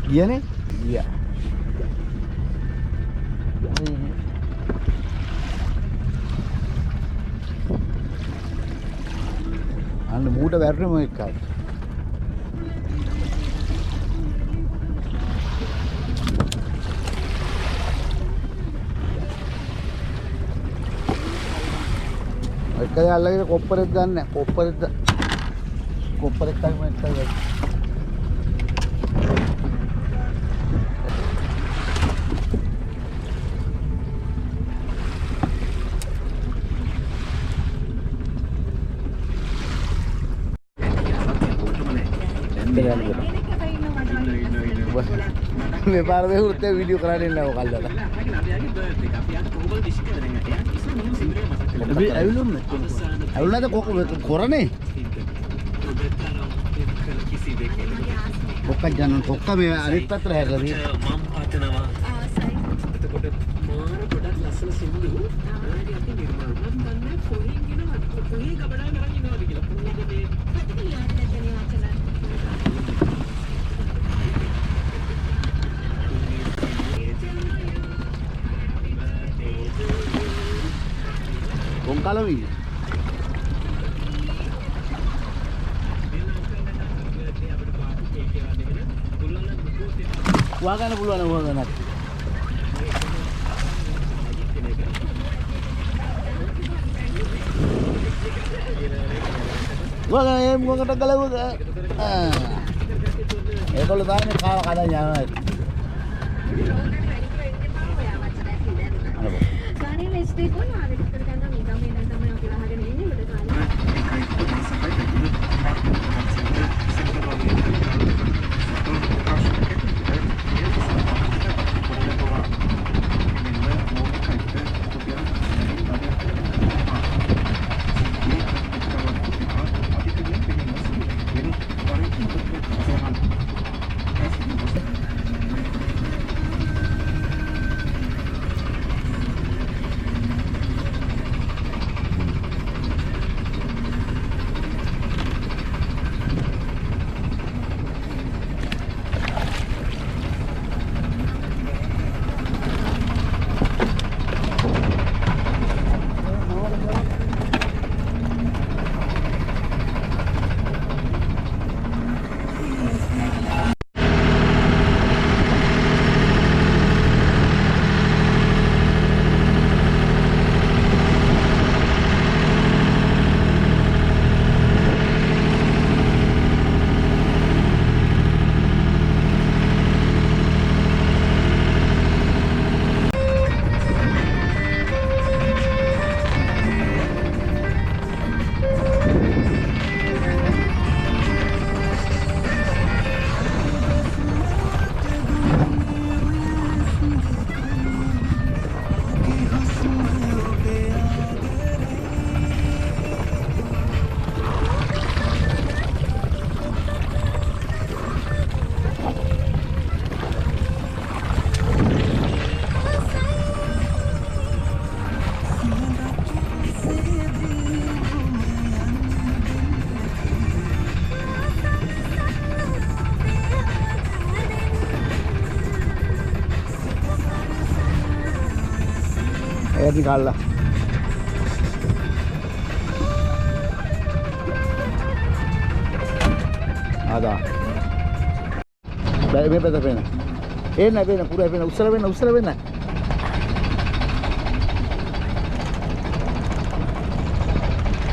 ගියනේ? ගියා. අන්න මූට වැරෙම එකයි. එකද අල්ලගෙන කොප්පරෙත් ගන්න. කොප්පරෙත් තමයි මම ඉස්සරහ. මේ පාර මේ උත්තේ වීඩියෝ කරන්නේ නැහැ ඔය කල්ලට. අපි ඇවිලුන්නේ. ඇවිල්ලාද කොරනේ? කොක්ක ජනන් කොක්ක මේ අනිත් පැත්තට හැරලා මම පාතනවා. එතකොට මාර පොඩක් ලස්සන සින්දු. ආදී අපි නිර්මාණ කරන්නේ කොහෙන් එනවද? කොහේ ගබඩා කරන් ඉනවද කියලා. කොහේද මේ පැත්තට යන්නේ වචන. කොංකලවි වා ගන්න පුළුවන් වා ගන්න. වා ගන්න මොකට ගලවද? ඒගොල්ලෝ දාන්නේ කාව කඩන් යනවා. ගානේ ලෙස්ටේ කොහොමද විතර ගන්න මේ ගමේ නම් තමයි අපි අහගෙන ඉන්නේ මට ऐसी खाला आधा पे पे पे ना ए ना पे ना पूरा पे ना उसरा पे ना